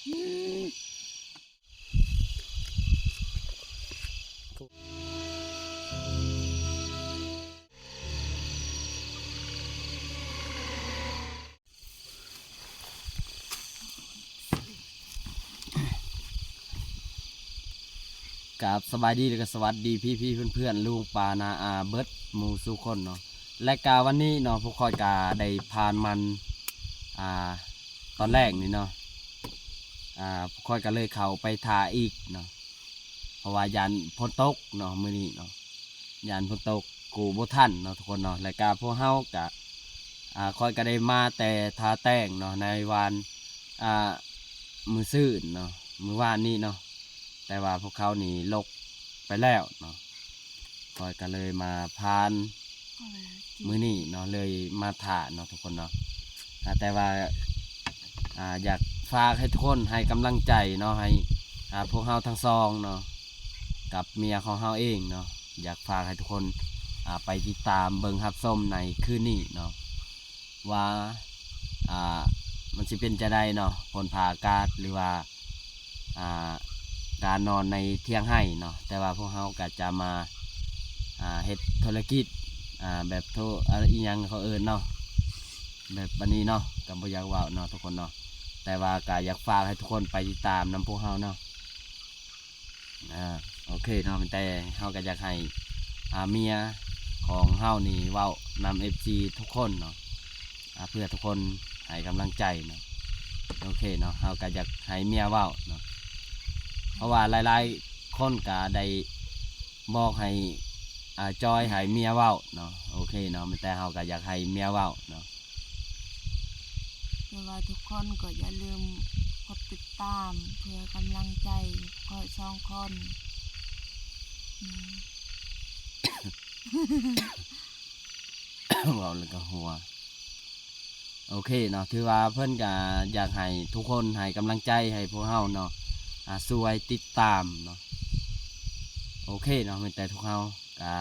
กับสบายดีและก็สวัสดีพี่เพื่อนลุงปานาอาเบิร์ดมูสุคนเนาะและกาวันนี้เนาะพวกคอยกาได้พานมันตอนแรกนี่เนาะพวกคอยก็เลยเข้าไปทาอีกเนาะเพราะว่ายานพ้นตกเนาะมื้อนี้เนาะยานพ้นตกกูบ่ทันเนาะทุกคนเนาะและกาพวกเฮากะคอยก็ได้มาแต่ทาแต้งเนาะในวันมือซื่นเนาะมือวานนี้เนาะแต่ว่าพวกเขานี่ลกไปแล้วเนาะคอยก็เลยมาพานมือนี่เนาะเลยมาถ่าเนาะทุกคนเนาะแต่ว่าอยากฝากให้ทุกคนให้กำลังใจเนาะให้พวกเฮาทั้งสองเนาะกับเมียของเฮาเองเนาะอยากฝากให้ทุกคนไปติดตามเบิ่งรับส้มในคืนนี้เนาะว่ามันจะเป็นจะได้เนาะผลผ่าอากาศหรือว่าการนอนในเที่ยงให้เนาะแต่ว่าพวกเขาก็จะมาเฮ็ดธุรกิจแบบอีหยังเขาเนาะแบบวันนี้เนาะกับบ่อยากว่าเนาะทุกคนเนาะแต่ว่าก็อยากฝากให้ทุกคนไปติดตามนำพวกเขาเนาะโอเคเนาะแต่เขาก็อยากให้เมียของเฮานี่เว้านำ FG ทุกคนเนาะเพื่อทุกคนให้กำลังใจเนาะโอเคเนาะเฮาก็อยากให้เมียเว้าเนาะเพราะว่าหลายๆคนก็ได้บอกให้จอยให้เมียเว้าเนาะโอเคเนาะแต่เฮาก็อยากให้เมียเว้าเนาะแต่ว่าทุกคนก็อย่าลืมกดติดตามเพื่อกำลังใจคอยสองคนเว้าแล้วก็หัวโอเคเนาะถือว่าเพิ่นก็อยากให้ทุกคนให้กำลังใจให้พวกเฮาเนาะช่วยติดตามเนาะโอเคเนาะแต่ทุกเฮาก็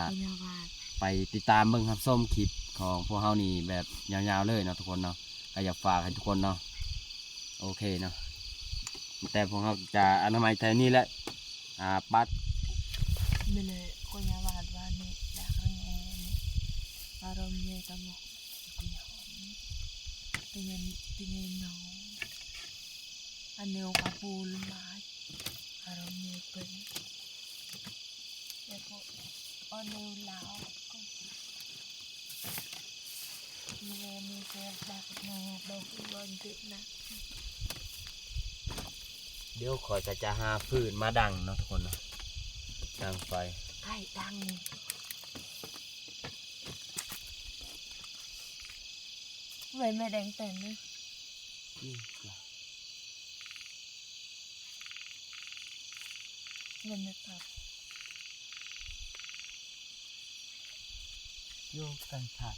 ไปติดตามเบิ่งรับชมคลิปของพวกเฮานี่แบบยาวๆเลยเนาะทุกคนเนาะก็อยากฝากให้ทุกคนเนาะโอเคเนาะแต่พวกเฮาจะอนามัยแถวนี้แหละปัดไม่เลยคนยาวาดว่านี่อยากเรียนอารมณ์เยตมกกุยหอมเป็นน้องอันเนวกับปูลมาอารมณ์เยเป็นแต่พวกอันเนวลาวก็มีเสียดักนาดอกบอลติดนะเดี๋ยวคอยจะหาฟืนมาดังเนาะทุกคนเนาะดังไฟไก่ดังไว้ไม่แดงแต่นะเงินนะครับโยกกันถัด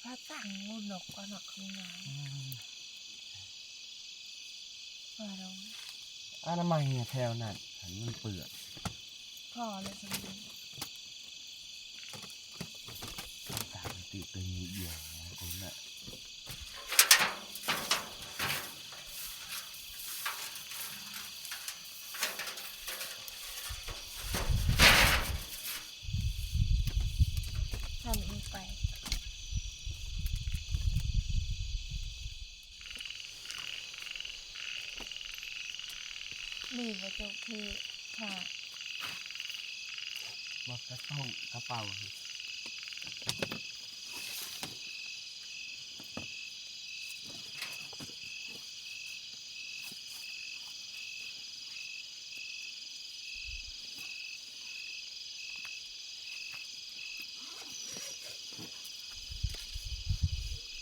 ถ้าตั้งงูหนกก็หนกข้างในมาลงอนามัยเนี่ยแถวนั้นมันเปื่อยพอเลยสมบูรณ์ตามติดตัวนี้เดียวนะผมน่ะทำอีกไปมีวัตถุที่ค่ะบอกกระต้องกระเป๋า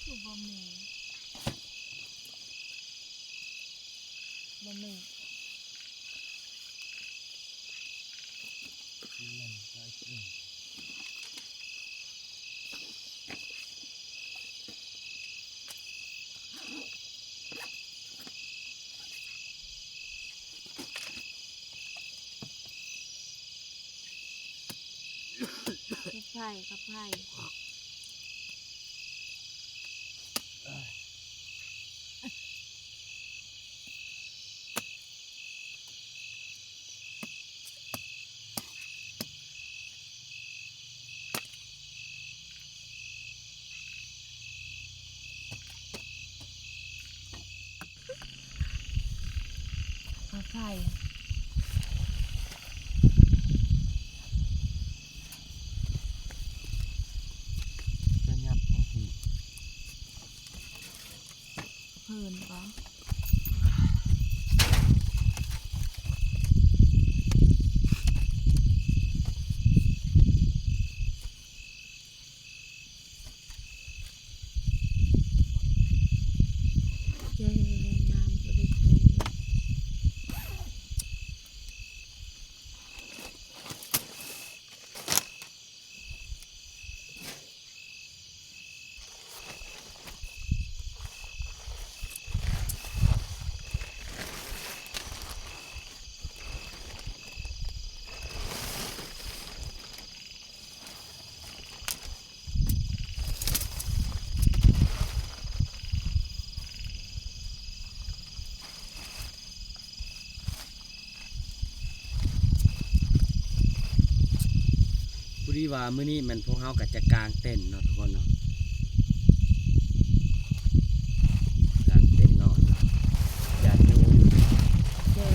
คือบะหมี่บะหมี่ ไผ่กับไผ่ กับไผ่ จะยับบ่สิ เพิ่นปะเจ้น้ำบริเทณ ผู้ดีว่ามื้อนี้มันพวกเฮาก็จะกางเต็นท์เนาะทุกคนเนาะกางเต็นท์นอนอย่าอยู่ เจ้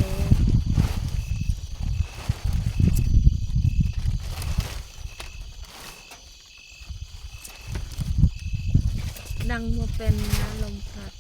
ดังมาเป็นนะลมพัด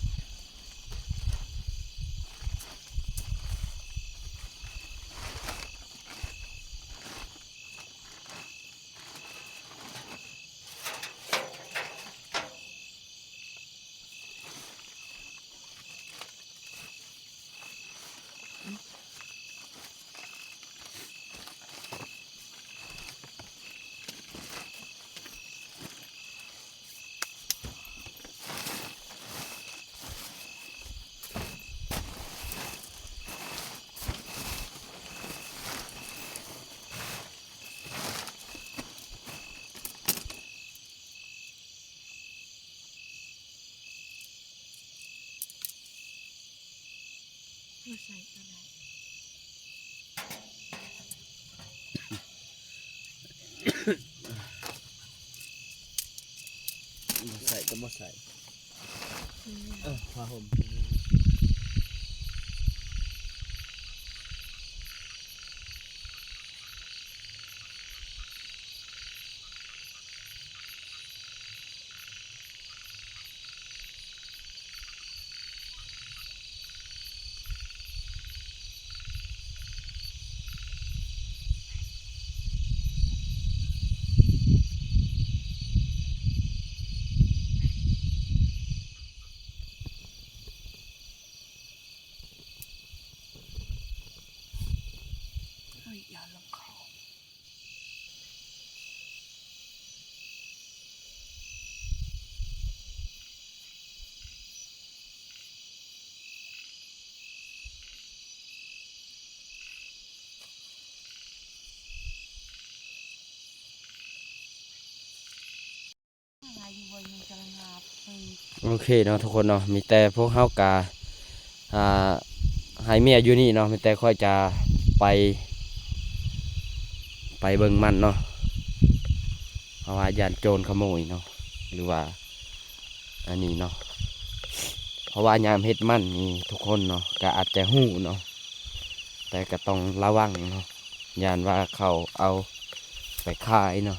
มาใส่ก็ได้ บ่ใส่ก็บ่ใส่ผ้าห่มเฮ้ยอย่าลงเขา อะไรอยู่บนยังจะงาบไป โอเคเนาะทุกคนเนาะมีแต่พวกเฮากะให้เมียอยู่นี่เนาะมีแต่ค่อยจะไปเบิ่งมันเนาะเพราะว่าย่านโจรขโมยเนาะหรือว่าอันนี้เนาะเพราะว่ายามเฮ็ดมันนี่ทุกคนเนาะก็อาจจะหู้เนาะแต่ก็ต้องระวังเนาะย่านว่าเขาเอาไปขายเนาะ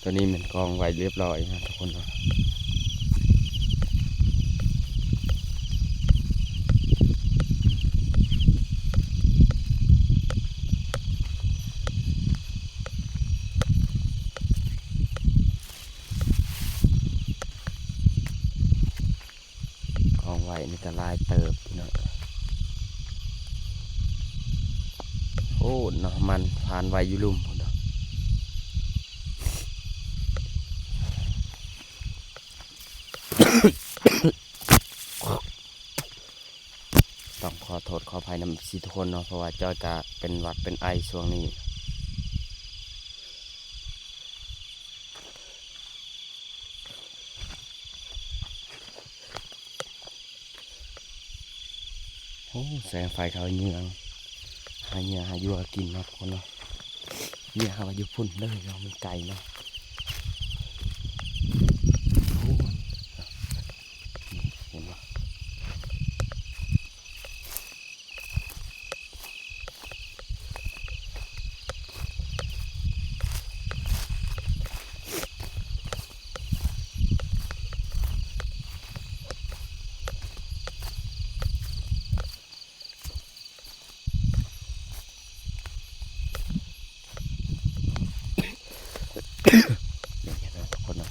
ตัวนี้มันกองไว้เรียบร้อยนะทุกคนเนาะกองไว้นี่ก็ลายเติบเนาะฝ โอ้เนาะมันผ่านไวอยู่ลุ่มพุ่นเนาะต้องขอโทษขออภัยนำสิทุกคนเนาะเพราะว่าจอยกะเป็นหวัดเป็นไอช่วงนี้โอ้แสงไฟเขาเยืองหาเหยื่อหาอยู่หากินเนาะทุกคนเนาะเหยื่อเขาอยู่พุ่นเลยเนาะมันไกลเนาะโอ้เห็นปะเนี่ยเห็นไหมทุกคนเนาะ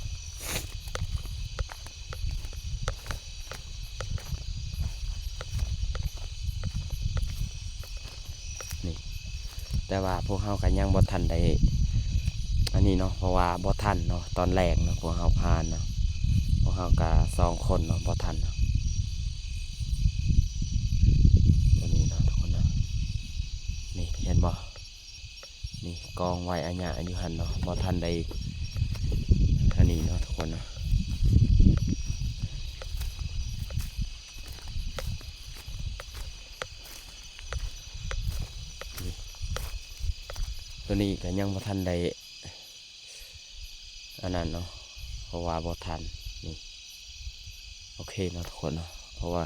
นี่แต่ว่าพวกเขากันยังบ่ทันได้อันนี้เนาะเพราะว่าบ่ทันเนาะตอนแรกเนาะพวกเขาพานเนาะพวกเขากะ2 คนเนาะบ่ทันเนาะตัวนี้เนาะทุกคนเนาะนี่เห็นบ่นี่กองไว้อันยะอยู่หันเนาะบ่ทันได้อันนี้เนาะทุกคนเนาะนี่ตัวนี้ก็ยังบ่ทันได้อันนั้นเนาะเพราะว่าบ่ทันนี่โอเคเนาะทุกคนเนาะเพราะว่า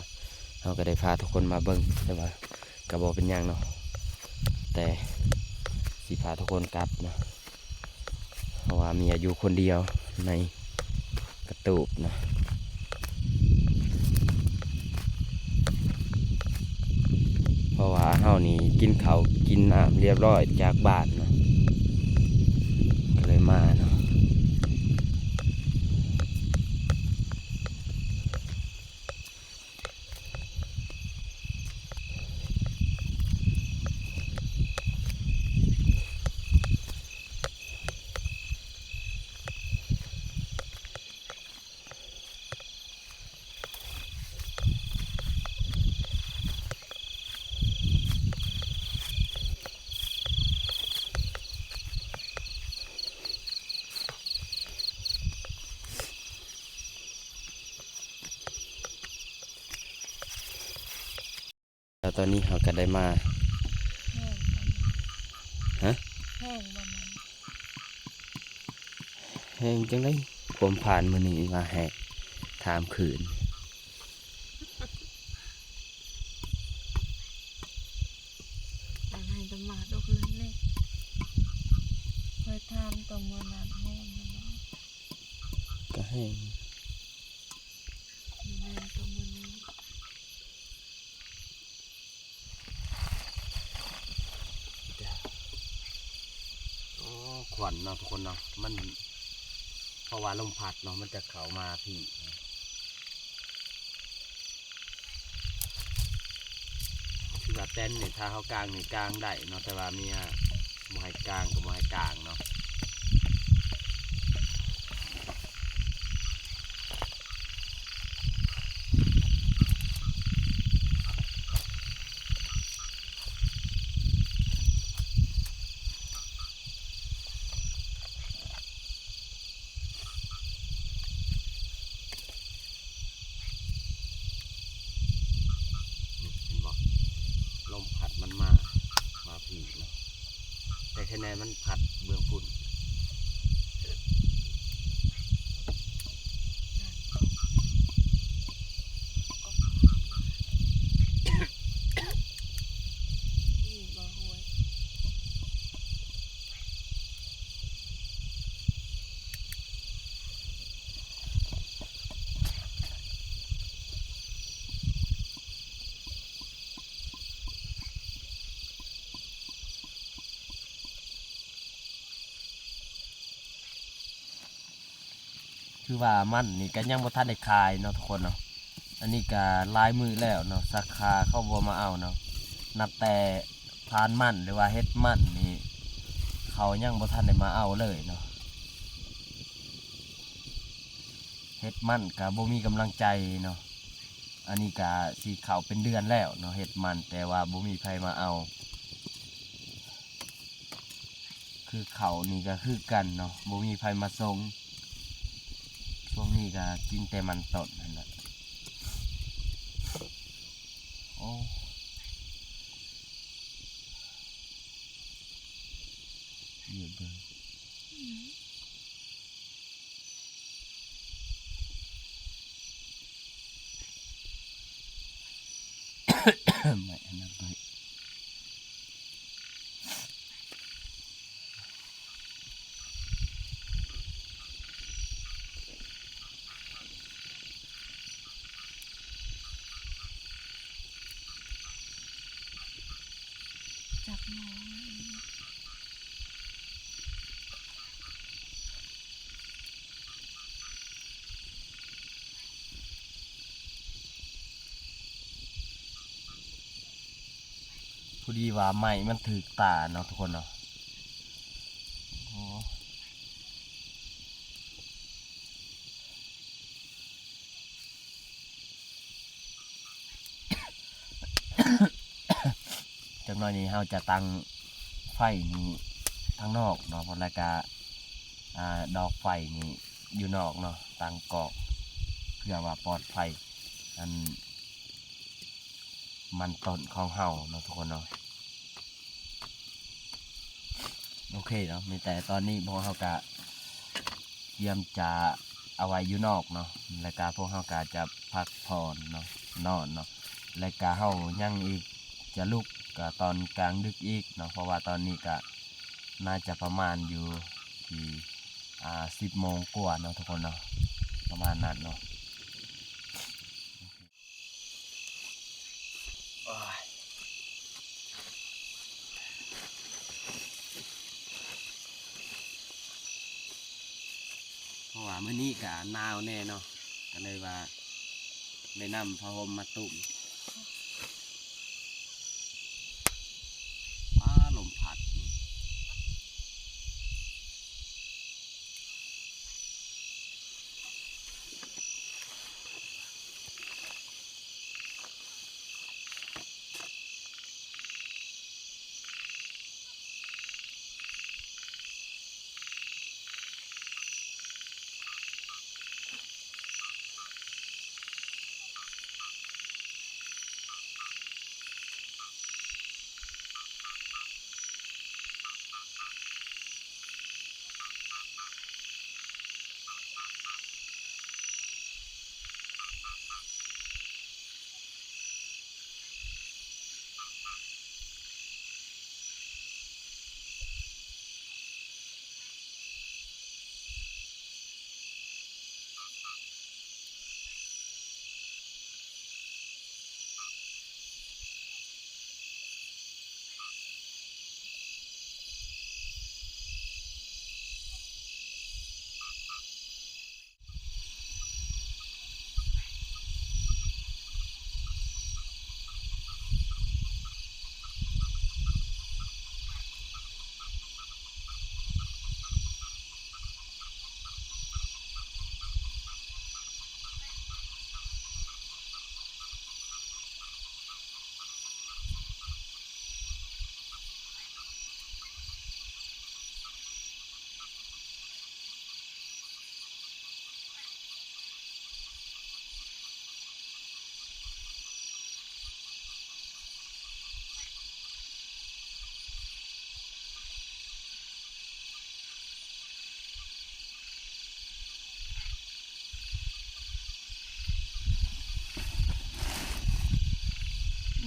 เราก็ได้พาทุกคนมาเบิ่งแต่ว่าก็บ่เป็นหยังเนาะแต่สิพาทุกคนกลับเนาะเพราะว่ามีอายุคนเดียวในกระตูบนะเพราะว่าเฮานี่กินข้าวกินน้ำเรียบร้อยจากบ้านเนาะก็เลยมาเนาะแล้วตอนนี้เราก็ได้มา แห้ง ฮะ แห้งประมาณ แห้งจังได้ผมผ่านมื้อนี้มาแหกถามขืน อะไรจะมาดูคืนนี่เคยทำตัวมันน้ำแห้งนะเนาะ ก็แห้ง มีแรงตัวมันนี้ อ๋อขวัญเนาะทุกคนเนาะมันเพราะว่าลมพัดเนาะมันจะเข้ามาพี่คือว่าเต้นเนี่ยถ้าเขากลางนี่กลางได้เนาะแต่ว่าเมียบ่ให้กลางกับบ่ให้กลางเนาะนี่เห็นบ่ลมพัดมันมาพี่เนาะแต่คะแนนมันพัดเบื้องพุ่น นี่บ่หวย คือว่ามันนี่ก็ยังบ่ทันได้ขายเนาะทุกคนเนาะอันนี้ก็ลายมือแล้วเนาะสาขาเข้าบ่มาเอาเนาะนับแต่ ทานมันหรือว่าเฮ็ดมันนี่เขายังบ่ทันได้มาเอาเลยเนาะเฮ็ดมันก็บ่มีกำลังใจเนาะอันนี้ก็สิเข้าเป็นเดือนแล้วเนาะเฮ็ดมันแต่ว่าบ่มีใครมาเอาคือเขานี่ก็คือกันเนาะบ่มีใครมาส่งช่วงนี้ก็กินแต่มันต้นนั่นแหละโอ้เยอะเลยไม่อันนั้นเลยจับน้อง พอดีว่าไม้มันถึกตาเนาะทุกคนเนาะโอ้ จังน้อยนี้เราจะตั้งไฟนี้ทางนอกเนาะเพราะแล้วก็ดอกไฟนี้อยู่นอกเนาะตั้งกอกเพื่อว่าปลอดภัยอันมันต้นของเฮาเนาะทุกคนเนาะโอเคเนาะมีแต่ตอนนี้พวกเฮาก็เตรียมจะเอาไว้อยู่นอกเนาะแล้วก็พวกเฮาก็จะพักผ่อนเนาะนอนเนาะแล้วก็เฮายังอีกจะลุกก็ตอนกลางดึกอีกเนาะเพราะว่าตอนนี้ก็น่าจะประมาณอยู่ที่10 โมงกว่าเนาะทุกคนเนาะประมาณนั้นเนาะเพราะว่ามื้อนี้ก็หนาวแน่เนาะก็เลยว่าได้นำผ้าห่มมาตุ่มลมพัด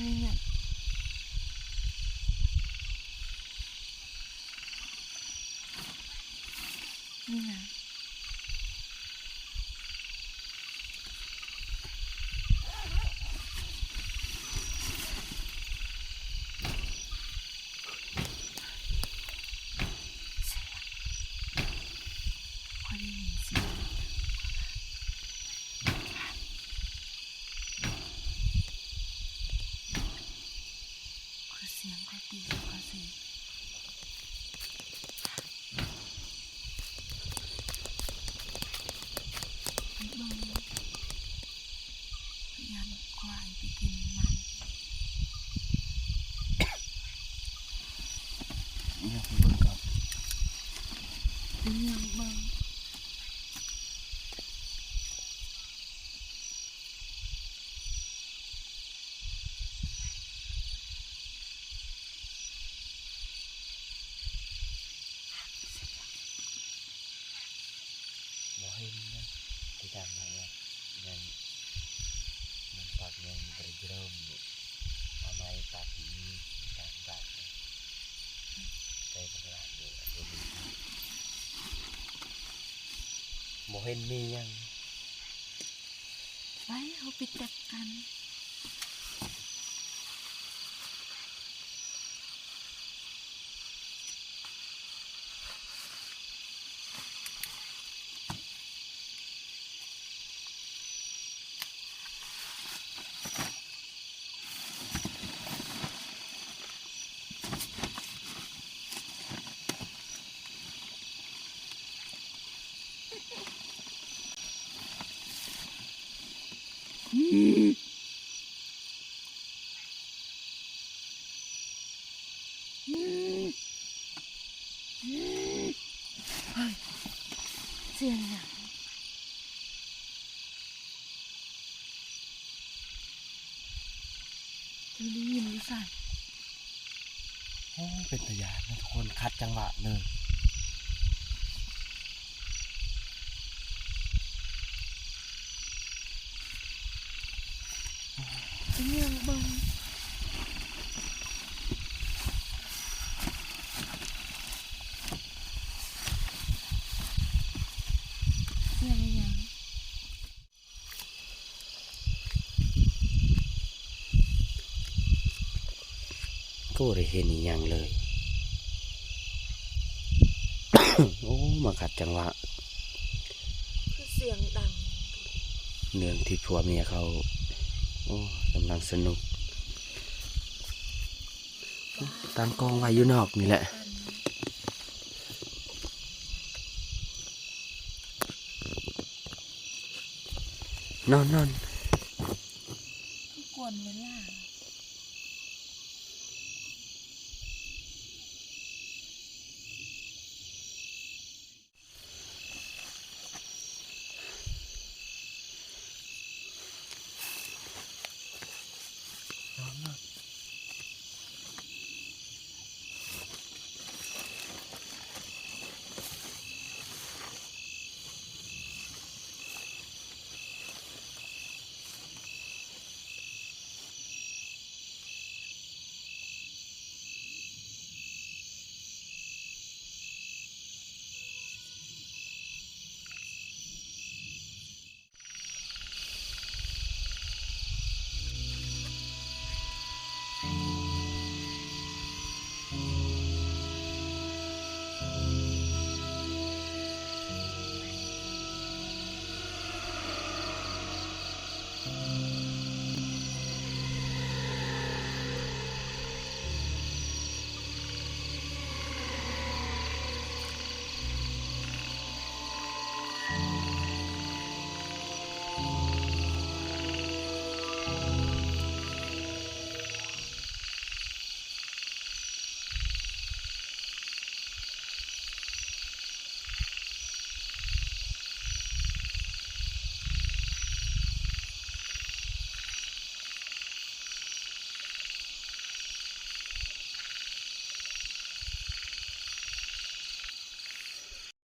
นี่เนี่ยนี่นะพอได้ยินเสียงคือเสียงก็ตี ควายไปกินมัน เนี่ยคุณเบิ่งก่อน เป็นยังเบิ่ง บ่เห็นนะที่ทางนั้นยังมันปากยังบ่ได้เริ่มอยู่เอาไม้ปากนี้ตามปากนะไปข้างล่างนี่บ่มีบ่เห็นมีหยัง ไปเขาไปจับกันเฮ้ยเสียงหยังจะได้ยินหรือสั่น โอ้เป็นตะยานนะทุกคนคัดจังหวะเลย เป็นยังเบิ่งเสียงหยัง ก็บ่ได้เห็นอีหยังเลย โอ้มาขัดจังหวะ คือเสียงดัง เนื่องที่ผัวเมียเขาโอ้กำลังสนุกตั้งกองไว้อยู่นอกนี่แหละ กัน นอน คือกวนเวลา